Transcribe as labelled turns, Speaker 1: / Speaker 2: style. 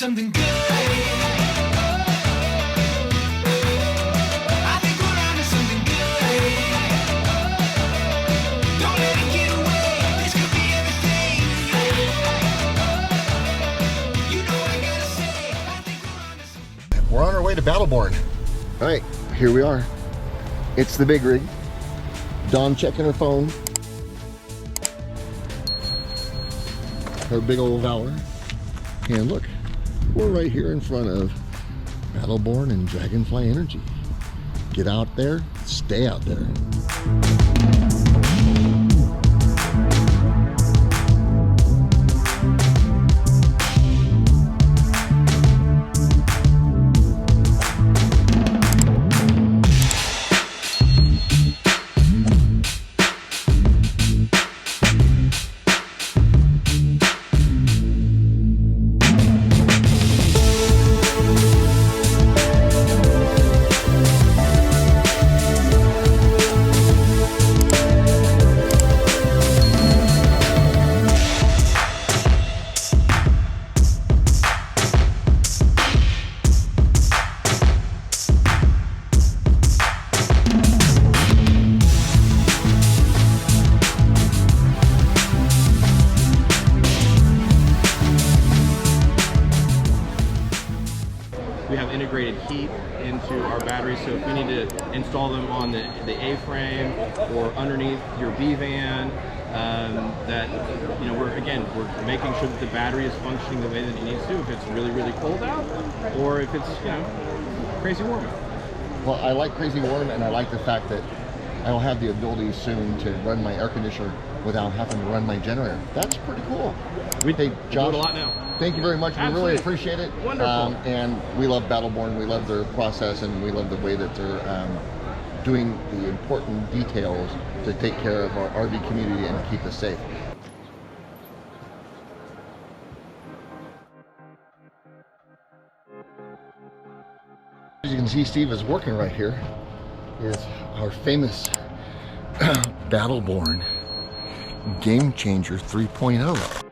Speaker 1: something good. I think we're onto something good. Don't let it get away. This could be everything. You know I gotta say, I think we're onto something.
Speaker 2: We're on our way to Battleborn. All right, here we are. It's the big rig. Dawn checking her phone. Her big old Valor. And look, we're right here in front of Battleborn and Dragonfly Energy. Get out there, stay out there.
Speaker 3: We have integrated heat into our batteries, so if we need to install them on the A-frame or underneath your B-van, that, you know, we're making sure that the battery is functioning the way that it needs to if it's really, really cold out, or if it's, you know, crazy warm out. Well,
Speaker 2: I like crazy warm, and I like the fact that I will have the ability soon to run my air conditioner without having to run my generator. That's pretty cool.
Speaker 3: We do it a lot now.
Speaker 2: Thank you very much.
Speaker 3: Absolutely.
Speaker 2: We really appreciate it.
Speaker 3: Wonderful.
Speaker 2: And we love Battleborn. We love their process, and we love the way that they're doing the important details to take care of our RV community and keep us safe. As you can see, Steve is working right here. Is our famous Battleborn Game Changer 3.0.